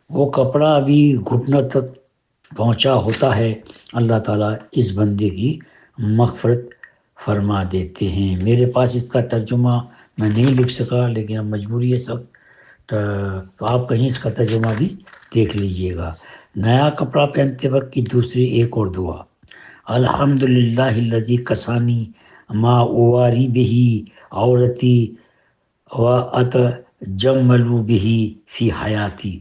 وہ کپڑا بھی گھٹنوں تک پہنچا ہوتا ہے، اللہ تعالیٰ اس بندے کی مغفرت فرما دیتے ہیں۔ میرے پاس اس کا ترجمہ میں نہیں لکھ سکا، لیکن اب مجبوری ہے سب، تو آپ کہیں اس کا ترجمہ بھی دیکھ لیجئے گا۔ نیا کپڑا پہنتے وقت کی دوسری ایک اور دعا: الحمدللہ الذی کسانی ما اواری بہی عورتی و اتجملو بہی فی حیاتی۔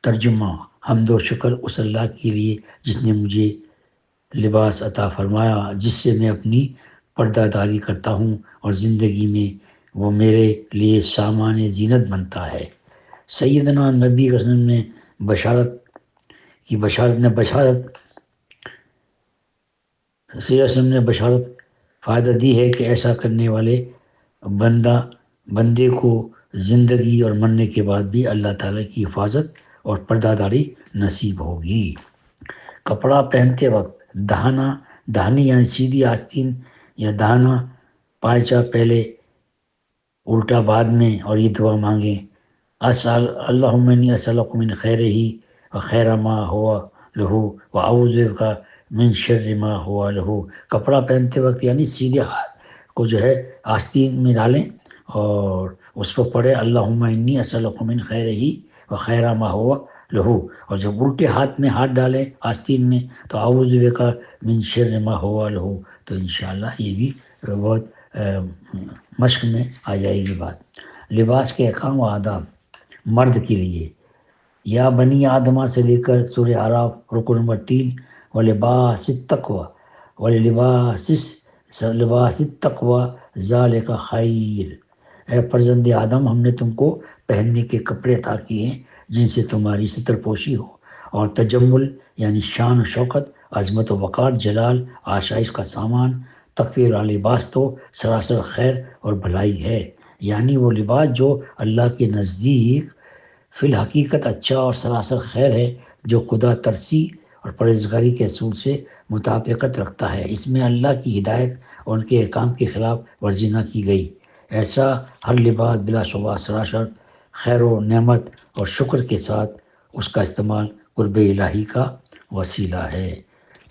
ترجمہ: حمد و شکر اس اللہ کے لیے جس نے مجھے لباس عطا فرمایا جس سے میں اپنی پردہ داری کرتا ہوں اور زندگی میں وہ میرے لیے سامان زینت بنتا ہے۔ سیدنا نبی رسول نے بشارت فائدہ دی ہے کہ ایسا کرنے والے بندے کو زندگی اور مرنے کے بعد بھی اللہ تعالیٰ کی حفاظت اور پردہ داری نصیب ہوگی۔ کپڑا پہنتے وقت دہانی یعنی سیدھی آستین یا دہنا پائچہ پہلے الٹا بعد میں، اور یہ دعا مانگیں: اللہم انی اسألک من خیرہ و خیر ما ہوا لہو و اعوذ بک من شر ما ہوا لہو۔ کپڑا پہنتے وقت یعنی سیدھے ہاتھ کو جو ہے آستین میں ڈالیں اور اس پر پڑھیں اللہم انی اسألک من خیرہ و خیر ما ہوا لہو، اور جب الٹے ہاتھ میں ہاتھ ڈالیں آستین میں تو اعوذ بک من شر ما ہوا لہو، تو انشاءاللہ یہ بھی بہت مشق میں آ جائے گی بات۔ لباس کے احکام و آداب مرد کے لیے: یا بنی آدمہ سے لے کر سورہ اعراف رکن نمبر 3، وَلِبَاسِ التَّقْوَىٰ لباس التقوی ذالک خیر۔ اے فرزند آدم، ہم نے تم کو پہننے کے کپڑے عطا کیے ہیں جن سے تمہاری ستر پوشی ہو، اور تجمل یعنی شان و شوکت، عظمت و وقار، جلال، آشائش کا سامان، تقوی والا لباس تو سراسر خیر اور بھلائی ہے، یعنی وہ لباس جو اللہ کے نزدیک فی الحقیقت اچھا اور سراسر خیر ہے، جو خدا ترسی اور پرہیزگاری کے اصول سے مطابقت رکھتا ہے۔ اس میں اللہ کی ہدایت اور ان کے احکام کے خلاف ورزی نہ کی گئی۔ ایسا ہر لباس بلا شبہ سراسر خیر و نعمت اور شکر کے ساتھ اس کا استعمال قرب الہی کا وسیلہ ہے۔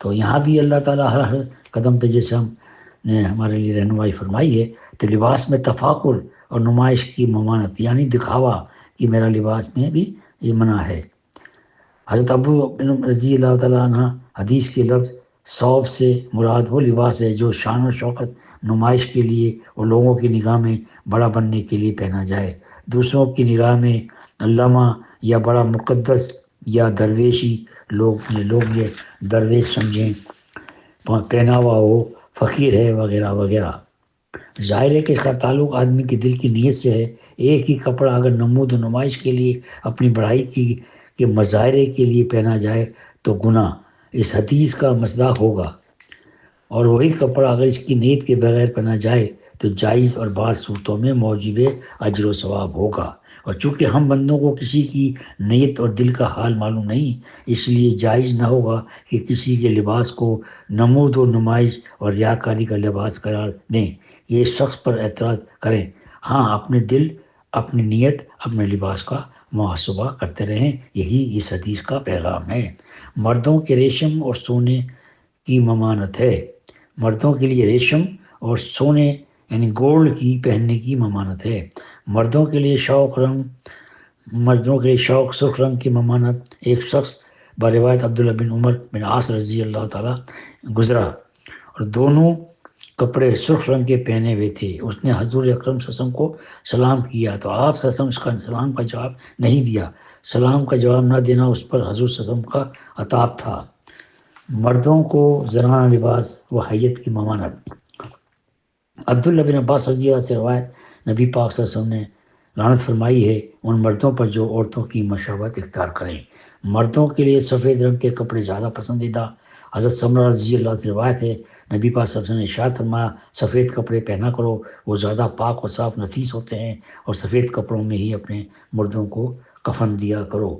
تو یہاں بھی اللہ تعالیٰ ہر قدم پہ جیسے ہم نے ہمارے لیے رہنمائی فرمائی ہے، تو لباس میں تفاخر اور نمائش کی ممانعت یعنی دکھاوا کہ میرا لباس میں بھی یہ منع ہے۔ حضرت ابو بن رضی اللہ تعالیٰ عنہ حدیث کے لفظ ثوب سے مراد وہ لباس ہے جو شان و شوکت، نمائش کے لیے اور لوگوں کی نگاہ میں بڑا بننے کے لیے پہنا جائے، دوسروں کی نگاہ میں علامہ یا بڑا مقدس یا درویشی لوگ یہ درویش سمجھیں، پہنا ہوا ہو، فقیر ہے وغیرہ وغیرہ۔ ظاہر ہے کہ اس کا تعلق آدمی کے دل کی نیت سے ہے۔ ایک ہی کپڑا اگر نمود و نمائش کے لیے، اپنی بڑائی کے مظاہرے کے لیے پہنا جائے تو گناہ اس حدیث کا مصداق ہوگا، اور وہی کپڑا اگر اس کی نیت کے بغیر پہنا جائے تو جائز اور بعض صورتوں میں موجب اجر و ثواب ہوگا۔ اور چونکہ ہم بندوں کو کسی کی نیت اور دل کا حال معلوم نہیں، اس لیے جائز نہ ہوگا کہ کسی کے لباس کو نمود و نمائش اور ریاکاری کا لباس قرار دیں، یہ شخص پر اعتراض کریں۔ ہاں، اپنے دل، اپنی نیت، اپنے لباس کا محاسبہ کرتے رہیں، یہی اس حدیث کا پیغام ہے۔ مردوں کے ریشم اور سونے کی ممانعت ہے۔ مردوں کے لیے ریشم اور سونے یعنی گولڈ کی پہننے کی ممانعت ہے۔ مردوں کے لیے شوق سرخ رنگ کی ممانعت۔ ایک شخص بروایت عبداللہ بن عمر بن عاص رضی اللہ تعالیٰ گزرا اور دونوں کپڑے سرخ رنگ کے پہنے ہوئے تھے۔ اس نے حضور اکرم صلی اللہ علیہ وسلم کو سلام کیا تو آپ صلی اللہ علیہ وسلم اس کا سلام کا جواب نہیں دیا۔ سلام کا جواب نہ دینا اس پر حضور صلی اللہ علیہ وسلم کا عتاب تھا۔ مردوں کو زنانہ لباس و حیت کی ممانعت۔ عبداللہ بن عباس رضی اللہ سے روایت، نبی پاک صلی اللہ علیہ وسلم نے لعنت فرمائی ہے ان مردوں پر جو عورتوں کی مشابہت اختیار کریں۔ مردوں کے لیے سفید رنگ کے کپڑے زیادہ پسندیدہ۔ حضرت سمرہ رضی اللہ سے روایت ہے، نبی پاک صلی اللہ علیہ وسلم نے ارشاد فرمایا، سفید کپڑے پہنا کرو، وہ زیادہ پاک و صاف نفیس ہوتے ہیں، اور سفید کپڑوں میں ہی اپنے مردوں کو کفن دیا کرو۔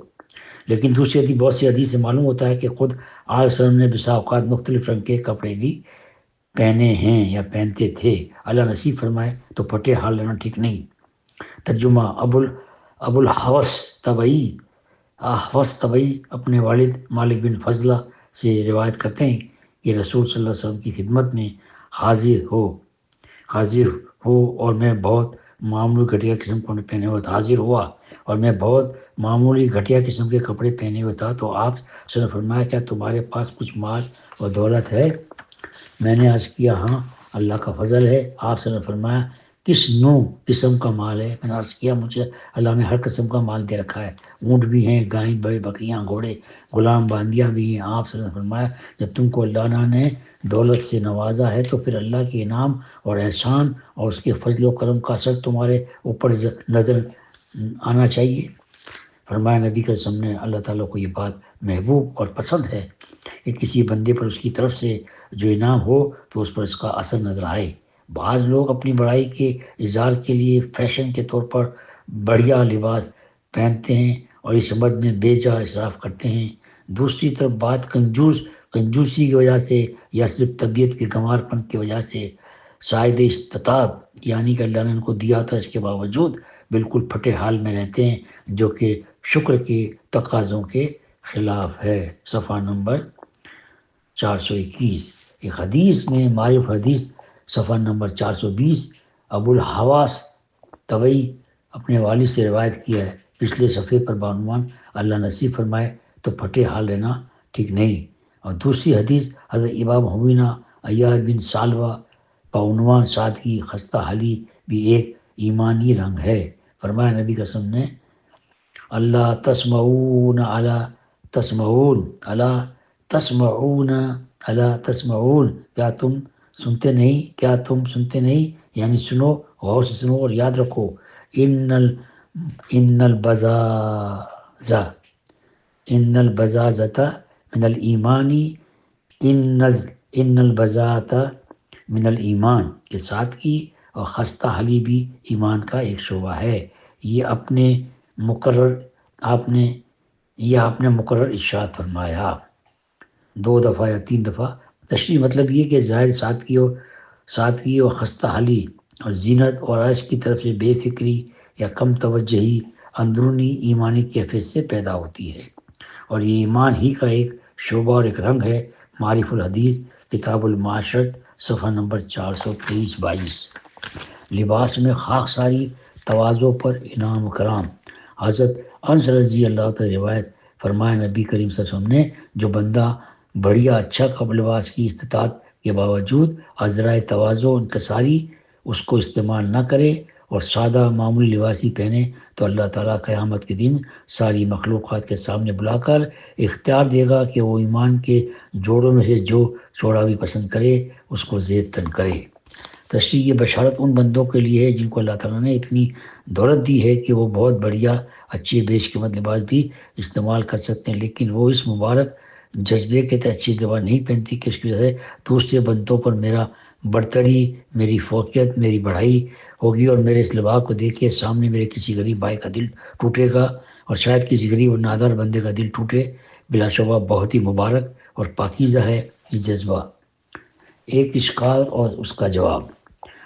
لیکن دوسری بہت سی حدیث سے معلوم ہوتا ہے کہ خود آج وسلم نے بسا اوقات مختلف رنگ کے کپڑے بھی پہنے ہیں یا پہنتے تھے۔ اللہ نصیب فرمائے تو پھٹے حال لینا ٹھیک نہیں۔ ترجمہ: ابو الحوث تبعی احوص طبعی اپنے والد مالک بن فضلہ سے روایت کرتے ہیں کہ رسول صلی اللہ علیہ وسلم کی خدمت میں حاضر ہو حاضر ہو اور میں بہت معمولی گھٹیا قسم کو پہنے ہوئے تھا حاضر ہوا اور میں بہت معمولی گھٹیا قسم کے کپڑے پہنے ہوئے تھا، تو آپ سے نے فرمایا کیا تمہارے پاس کچھ مال اور دولت ہے؟ میں نے عرض کیا ہاں اللہ کا فضل ہے۔ آپ سے نے فرمایا کس نوع قسم کا مال ہے؟ میں نے عرض کیا مجھے اللہ نے ہر قسم کا مال دے رکھا ہے، اونٹ بھی ہیں، گائیں بکریاں، گھوڑے، غلام باندیاں بھی ہیں۔ آپ سے نے فرمایا جب تم کو اللہ نے دولت سے نوازا ہے تو پھر اللہ کے انعام اور احسان اور اس کے فضل و کرم کا اثر تمہارے اوپر نظر آنا چاہیے۔ فرمایا نبی کے سامنے اللہ تعالیٰ کو یہ بات محبوب اور پسند ہے کہ کسی بندے پر اس کی طرف سے جو انعام ہو تو اس پر اس کا اثر نظر آئے۔ بعض لوگ اپنی بڑائی کے اظہار کے لیے فیشن کے طور پر بڑھیا لباس پہنتے ہیں اور اس سمجھ میں بے جا اسراف کرتے ہیں۔ دوسری طرف بات کنجوسی کی وجہ سے یا صرف طبیعت کے گنوار پن کی وجہ سے شاید استطاعت یعنی کہ اللہ نے ان کو دیا تھا اس کے باوجود بالکل پھٹے حال میں رہتے ہیں، جو کہ شکر کے تقاضوں کے خلاف ہے۔ صفحہ نمبر 421۔ ایک حدیث میں معرف حدیث صفحہ نمبر 420 ابو الحواس طبعی اپنے والد سے روایت کیا ہے، پچھلے صفحے پر بعنوان اللہ نصیب فرمائے تو پھٹے حال رہنا ٹھیک نہیں۔ اور دوسری حدیث حضرت امام حوینہ ایاد بن سالوہ بعنوان سادگی خستہ حالی بھی ایک ایمانی رنگ ہے۔ فرمایا نبی کے قسم نے اللہ تسمعون الا تسمعون الا تسمعون الا تسمعون، کیا تم سنتے نہیں، کیا تم سنتے نہیں، یعنی سنو، غور سے سنو اور یاد رکھو ان البزازہ من الایمانی ان البزاۃ من الایمان، کے سادگی اور خستہ حالی بھی ایمان کا ایک شعبہ ہے۔ یہ آپ نے مقرر ارشاد فرمایا 2 دفعہ یا 3 دفعہ۔ تشریح مطلب یہ کہ ظاہر سادگی اور خستہ حالی اور زینت اور عیش کی طرف سے بے فکری یا کم توجہی اندرونی ایمانی کیفیت سے پیدا ہوتی ہے، اور یہ ایمان ہی کا ایک شعبہ اور ایک رنگ ہے۔ معارف الحدیث کتاب المعاشرت صفحہ نمبر 423-22۔ لباس میں خاک ساری تواضع پر انعام و کرام۔ حضرت انس رضی اللہ تعالی روایت فرمایا نبی کریم صلی اللہ علیہ وسلم نے جو بندہ بڑھیا اچھا کپڑا لباس کی استطاعت کے باوجود عذرائے تواضع و انکساری اس کو استعمال نہ کرے اور سادہ معمولی لباسی پہنے تو اللہ تعالیٰ قیامت کے دن ساری مخلوقات کے سامنے بلا کر اختیار دے گا کہ وہ ایمان کے جوڑوں میں سے جو چوڑا بھی پسند کرے اس کو زیب تن کرے۔ تشریح یہ بشارت ان بندوں کے لیے ہے جن کو اللہ تعالیٰ نے اتنی دولت دی ہے کہ وہ بہت بڑھیا اچھے بیش قیمت لباس بھی استعمال کر سکتے ہیں، لیکن وہ اس مبارک جذبے کے تحت اچھی لباس نہیں پہنتی کہ اس کی وجہ سے دوسرے بندوں پر میرا برتری، میری فوقیت، میری بڑھائی ہوگی اور میرے اس لباس کو دیکھ کے سامنے میرے کسی غریب بھائی کا دل ٹوٹے گا اور شاید کسی غریب اور نادار بندے کا دل ٹوٹے۔ بلا شبہ بہت ہی مبارک اور پاکیزہ ہے یہ جذبہ۔ ایک اشکال اور اس کا جواب۔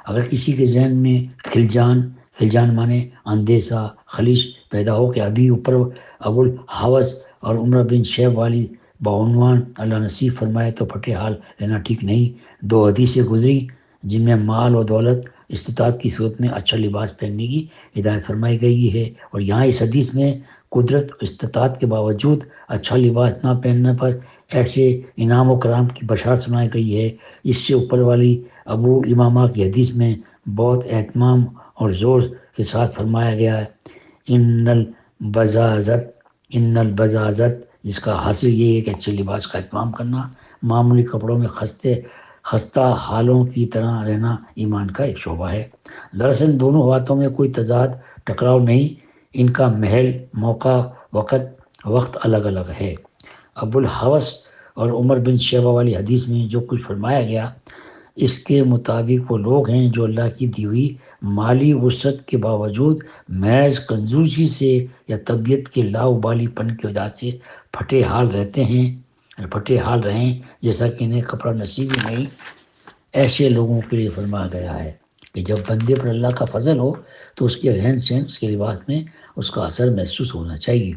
اگر کسی کے ذہن میں خلجان مانے اندیشہ، خلش پیدا ہو کہ ابھی اوپر ابو الحوث اور عمر بن شیب والی بعنوان اللہ نصیب فرمائے تو پھٹے حال لینا ٹھیک نہیں، 2 حدیثیں گزری جن میں مال و دولت استطاعت کی صورت میں اچھا لباس پہننے کی ہدایت فرمائی گئی ہے، اور یہاں اس حدیث میں قدرت استطاعت کے باوجود اچھا لباس نہ پہننے پر ایسے انعام و کرام کی بشارت سنائی گئی ہے۔ اس سے اوپر والی ابو امامہ کی حدیث میں بہت اہتمام اور زور کے ساتھ فرمایا گیا ہے ان البزازت، جس کا حاصل یہ ہے کہ اچھے لباس کا اہتمام کرنا، معمولی کپڑوں میں خستہ حالوں کی طرح رہنا ایمان کا ایک شعبہ ہے۔ دراصل دونوں باتوں میں کوئی تضاد ٹکراؤ نہیں، ان کا محل، موقع، وقت الگ الگ ہے۔ ابو الحوث اور عمر بن شیبہ والی حدیث میں جو کچھ فرمایا گیا اس کے مطابق وہ لوگ ہیں جو اللہ کی دی ہوئی مالی وسعت کے باوجود محض کنجوسی سے یا طبیعت کے لاؤبالی پن کی وجہ سے پھٹے حال رہیں جیسا کہ انہیں کپڑا نصیب ہی نہیں۔ ایسے لوگوں کے لیے فرمایا گیا ہے کہ جب بندے پر اللہ کا فضل ہو تو اس کے رہن سہن، اس کے لباس میں اس کا اثر محسوس ہونا چاہیے۔